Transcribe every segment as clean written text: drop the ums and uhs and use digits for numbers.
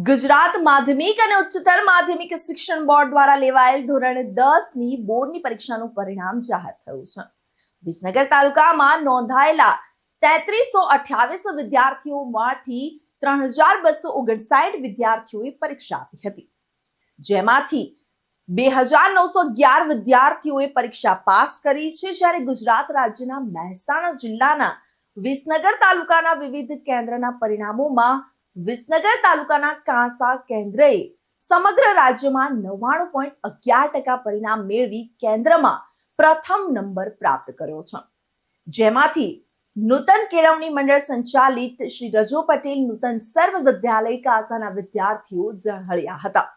ગુજરાત માધ્યમિક અને ઉચ્ચતર માધ્યમિક શિક્ષણ બોર્ડ દ્વારા લેવાયેલ ધોરણ 10 ની બોર્ડની પરીક્ષાનું પરિણામ જાહેર થયું છે. વિસનગર તાલુકામાં નોંધાયેલા 3328 વિદ્યાર્થીઓમાંથી 3259 વિદ્યાર્થીઓએ પરીક્ષા આપી હતી, જેમાંથી 2911 વિદ્યાર્થીઓએ પરીક્ષા પાસ કરી છે. જ્યારે ગુજરાત રાજ્યના મહેસાણા જિલ્લાના વિસનગર તાલુકાના વિવિધ કેન્દ્રના પરિણામોમાં વિસનગર તાલુકાના કાંસા કેન્દ્રએ સમગ્ર રાજ્યમાં 99.11% પરિણામ મેળવી કેન્દ્રમાં પ્રથમ નંબર પ્રાપ્ત કર્યો છે. જેમાંથી નૂતન કેળવણી મંડળ સંચાલિત શ્રી રજો પટેલ નૂતન સર્વ વિદ્યાલય કાંસાના વિદ્યાર્થીઓ ઝળહળ્યા હતા.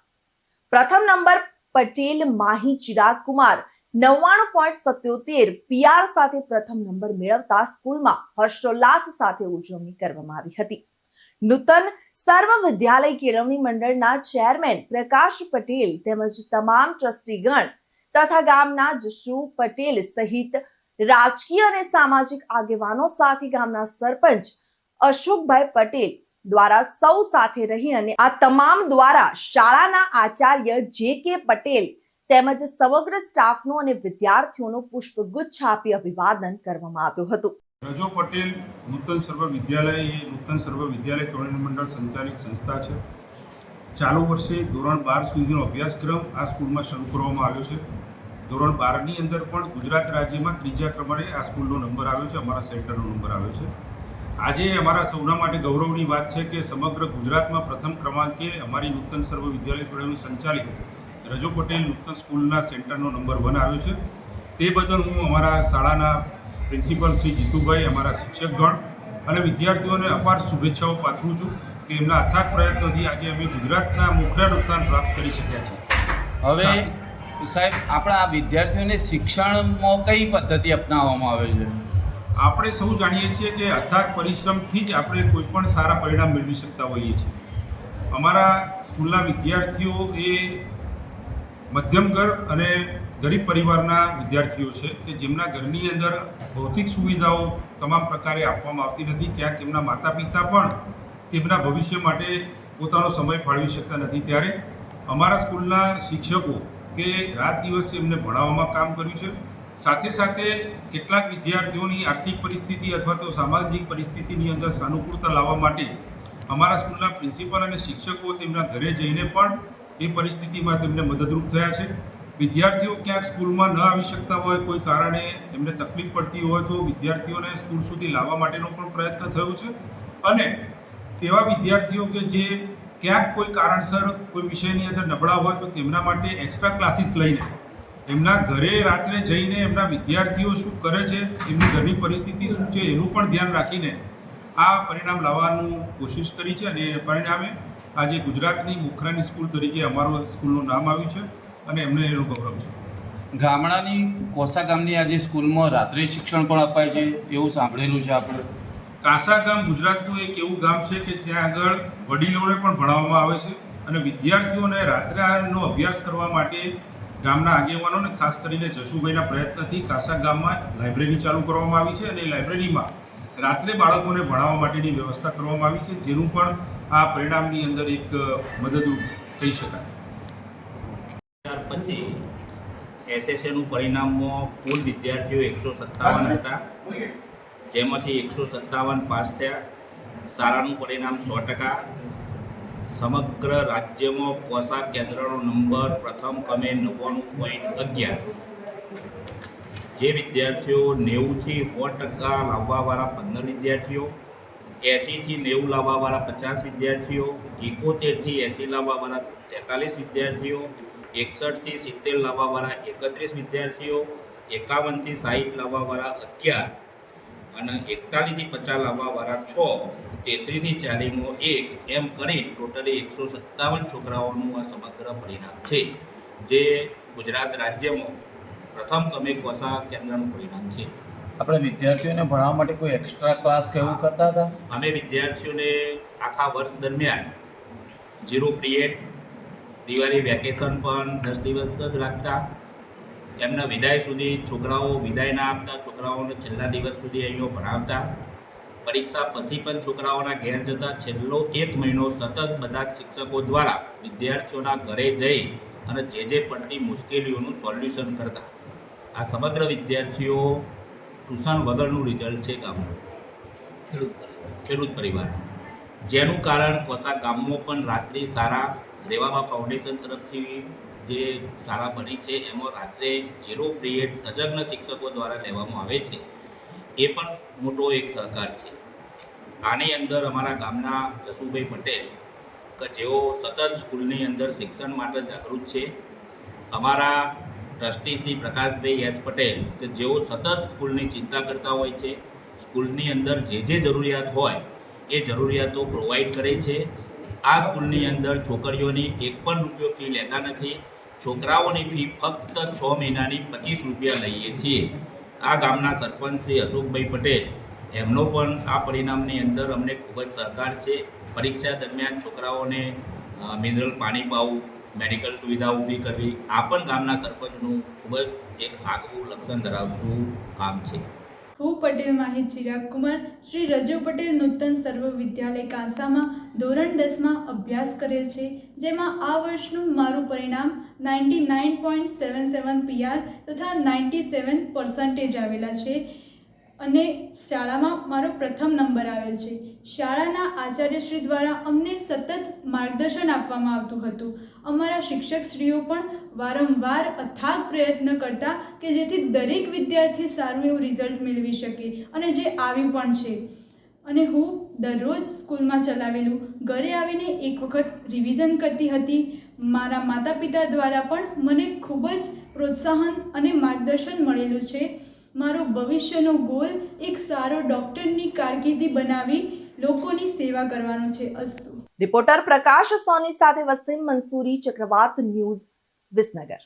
પ્રથમ નંબર પટેલ માહી ચિરાગ કુમાર 99.77 PR સાથે પ્રથમ નંબર મેળવતા સ્કૂલમાં હર્ષોલ્લાસ સાથે ઉજવણી કરવામાં આવી હતી. નૂતન સર્વ વિદ્યાલય કેળવણી મંડળના ચેરમેન પ્રકાશ પટેલ તેમજ તમામ ટ્રસ્ટીગણ તથા ગામના જશુ પટેલ સહિત રાજકીય અને સામાજિક આગેવાનો સાથે ગામના સરપંચ અશોકભાઈ પટેલ દ્વારા સૌ સાથે રહી અને આ તમામ દ્વારા શાળાના આચાર્ય JK પટેલ તેમજ સમગ્ર સ્ટાફનો અને વિદ્યાર્થીઓનો પુષ્પગુચ્છ આપી અભિવાદન કરવામાં આવ્યું હતું. રજો પટેલ નૂતન સર્વ વિદ્યાલય એ નૂતન સર્વ વિદ્યાલય કેળવણી મંડળ સંચાલિત સંસ્થા છે. ચાલુ વર્ષે ધોરણ 12 સુધીનો અભ્યાસક્રમ આ સ્કૂલમાં શરૂ કરવામાં આવ્યો છે. ધોરણ 12ની અંદર પણ ગુજરાત રાજ્યમાં ત્રીજા ક્રમે આ સ્કૂલનો નંબર આવ્યો છે, અમારા સેન્ટરનો નંબર આવ્યો છે. આજે અમારા સૌના માટે ગૌરવની વાત છે કે સમગ્ર ગુજરાતમાં પ્રથમ ક્રમાંકે અમારી નૂતન સર્વ વિદ્યાલય કેળવણી સંચાલિત રજો પટેલ નૂતન સ્કૂલના સેન્ટરનો નંબર 1 આવ્યો છે. તે બદલ હું અમારા શાળાના પ્રિન્સિપલ શ્રી જીતુભાઈ, અમારા શિક્ષકગણ અને વિદ્યાર્થીઓને અપાર શુભેચ્છાઓ પાઠવું છું કે એમના અથાગ પ્રયત્નોથી આજે અમે ગુજરાતના મોખરાનું સ્થાન પ્રાપ્ત કરી શક્યા છીએ. હવે સાહેબ, આપણા વિદ્યાર્થીઓને શિક્ષણમાં કઈ પદ્ધતિ અપનાવવામાં આવે છે? આપણે સૌ જાણીએ છીએ કે અથાગ પરિશ્રમથી જ આપણે કોઈ પણ સારા પરિણામ મેળવી શકતા હોઈએ છીએ. અમારા સ્કૂલના વિદ્યાર્થીઓ એ મધ્યમ ઘર અને ગરીબ પરિવારના વિદ્યાર્થીઓ છે કે જેમના ઘરની અંદર ભૌતિક સુવિધાઓ તમામ પ્રકારે આપવામાં આવતી નથી. ક્યાંક એમના માતા પિતા પણ તેમના ભવિષ્ય માટે પોતાનો સમય ફાળવી શકતા નથી. ત્યારે અમારા સ્કૂલના શિક્ષકો કે રાત દિવસ એમને ભણાવવામાં કામ કર્યું છે. સાથે સાથે કેટલાક વિદ્યાર્થીઓની આર્થિક પરિસ્થિતિ અથવા તો સામાજિક પરિસ્થિતિની અંદર સાનુકૂળતા લાવવા માટે અમારા સ્કૂલના પ્રિન્સિપલ અને શિક્ષકો તેમના ઘરે જઈને પણ એ પરિસ્થિતિમાં તેમને મદદરૂપ થયા છે. વિદ્યાર્થીઓ ક્યાંક સ્કૂલમાં ન આવી શકતા હોય, કોઈ કારણે એમને તકલીફ પડતી હોય તો વિદ્યાર્થીઓને સ્કૂલ સુધી લાવવા માટેનો પણ પ્રયત્ન થયો છે. અને તેવા વિદ્યાર્થીઓ કે જે ક્યાંક કોઈ કારણસર કોઈ વિષયની અંદર નબળા હોય તો તેમના માટે એક્સ્ટ્રા ક્લાસીસ લઈને એમના ઘરે રાત્રે જઈને એમના વિદ્યાર્થીઓ શું કરે છે, એમની ઘરની પરિસ્થિતિ શું છે એનું પણ ધ્યાન રાખીને આ પરિણામ લાવવાનું કોશિશ કરી છે. અને પરિણામે આજે ગુજરાતની મોખરાની સ્કૂલ તરીકે અમારું સ્કૂલનું નામ આવ્યું છે અને એમને એનું ગૌરવ છે. ગામડાની કોસા ગામની આજે સ્કૂલમાં રાત્રિ શિક્ષણ પણ અપાય છે એવું સાંભળેલું છે આપણે. કાંસા ગામ ગુજરાતનું એક એવું ગામ છે કે જ્યાં આગળ વડીલોને પણ ભણાવવામાં આવે છે અને વિદ્યાર્થીઓને રાત્રેનો અભ્યાસ કરવા માટે ગામના આગેવાનોને ખાસ કરીને જશુભાઈના પ્રયત્નથી કાંસા ગામમાં લાઇબ્રેરી ચાલુ કરવામાં આવી છે અને એ લાઇબ્રેરીમાં રાત્રે બાળકોને ભણાવવા માટેની વ્યવસ્થા કરવામાં આવી છે, જેનું પણ આ પરિણામની અંદર એક મદદરૂપ કહી શકાય. 2025 SSAનું પરિણામમાં કુલ વિદ્યાર્થીઓ 157 હતા, જેમાંથી 157 પાસ થયા. શાળાનું પરિણામ 100%. સમગ્ર રાજ્યમાં કોસા કેન્દ્રનો નંબર પ્રથમ ક્રમે 99.11. જે વિદ્યાર્થીઓ 90થી 100% લાવવાવાળા 15 વિદ્યાર્થીઓ, 80થી 90 લાવવાવાળા 50 વિદ્યાર્થીઓ, 71થી 80 લાવવાવાળા 43 વિદ્યાર્થીઓ, 61થી 70 લાવવાવાળા 31 વિદ્યાર્થીઓ, 51થી 60 લાવવાવાળા 11 અને 41થી 50 લાવવાવાળા 6, 33થી 40માં 1 એમ કરી ટોટલી 157 છોકરાઓનું આ સમગ્ર પરિણામ છે, જે ગુજરાત રાજ્યમાં પ્રથમ ક્રમે કોસા કેન્દ્રનું પરિણામ છે. આપણે વિદ્યાર્થીઓને ભણાવવા માટે કોઈ એક્સ્ટ્રા ક્લાસ કે એવું કરતા હતા? અમે વિદ્યાર્થીઓને આખા વર્ષ દરમિયાન 0 પિરિયડ, દિવાળી વેકેશન પણ 10 દિવસ જ રાખતા. એમના વિદાય સુધી છોકરાઓ વિદાય ના આપતા, છોકરાઓને છેલ્લા દિવસ સુધી અહીંયા ભણાવતા. પરીક્ષા પછી પણ છોકરાઓના ઘેર જતા છેલ્લો 1 મહિનો સતત બધા જ શિક્ષકો દ્વારા વિદ્યાર્થીઓના ઘરે જઈ અને જે પડતી મુશ્કેલીઓનું સોલ્યુશન કરતા આ સમગ્ર વિદ્યાર્થીઓ ટ્યુશન વગરનું રિઝલ્ટ છે ગામનું ખેડૂત પરિવાર, જેનું કારણ કોસા ગામમાં પણ રાત્રિ શાળા રેવાબા ફાઉન્ડેશન તરફથી જે શાળા બની છે એમાં રાત્રે 0 પિરિયડ તજજ્ઞ શિક્ષકો દ્વારા લેવામાં આવે છે, એ પણ મોટો એક સહકાર છે. આની અંદર અમારા ગામના જસુભાઈ પટેલ કે જેઓ સતત સ્કૂલની અંદર શિક્ષણ માટે જાગૃત છે, અમારા ટ્રસ્ટી શ્રી પ્રકાશભાઈ એસ પટેલ કે જેઓ સતત સ્કૂલની ચિંતા કરતા હોય છે, સ્કૂલની અંદર જે જરૂરિયાત હોય એ જરૂરિયાતો પ્રોવાઈડ કરે છે. આ સ્કૂલની અંદર છોકરીઓની 1 પણ રૂપિયો ફી લેતા નથી. છોકરાઓની ફી ફક્ત 6 મહિનાની 25 રૂપિયા લઈએ છીએ. આ ગામના સરપંચ શ્રી અશોકભાઈ પટેલ એમનો પણ આ પરિણામની અંદર અમને ખૂબ જ સહકાર છે. પરીક્ષા દરમિયાન છોકરાઓને મિનરલ પાણી પાવું, મેડિકલ સુવિધા ઊભી કરવી, આ પણ ગામના સરપંચનું ખૂબ જ એક આગવું લક્ષણ ધરાવતું કામ છે. હું પટેલ માહિત ચિરાગ કુમાર શ્રી રજુ પટેલ નૂતન સર્વ વિદ્યાલય કાંસામાં ધોરણ 10માં અભ્યાસ કરેલ છે, જેમાં આ વર્ષનું મારું પરિણામ 99.77 PR તથા 97% આવેલા છે અને શાળામાં મારો પ્રથમ નંબર આવેલ છે. શાળાના આચાર્યશ્રી દ્વારા અમને સતત માર્ગદર્શન આપવામાં આવતું હતું. અમારા શિક્ષકશ્રીઓ પણ વારંવાર અથાગ પ્રયત્ન કરતા કે જેથી દરેક વિદ્યાર્થી સારું એવું રિઝલ્ટ મેળવી શકે અને જે આવ્યું પણ છે. અને હું દરરોજ સ્કૂલમાં ચલાવેલું ઘરે આવીને એક વખત રિવિઝન કરતી હતી. મારા માતા પિતા દ્વારા પણ મને ખૂબ જ પ્રોત્સાહન અને માર્ગદર્શન મળેલું છે. મારો ભવિષ્યનો ગોલ એક સારો ડૉક્ટરની કારકિર્દી બનાવી લોકોની સેવા કરવાનો છે. અસ્તુ. રિપોર્ટર પ્રકાશ સોની સાથે વસીમ મંસૂરી, ચક્રવાત ન્યૂઝ, વિસનગર.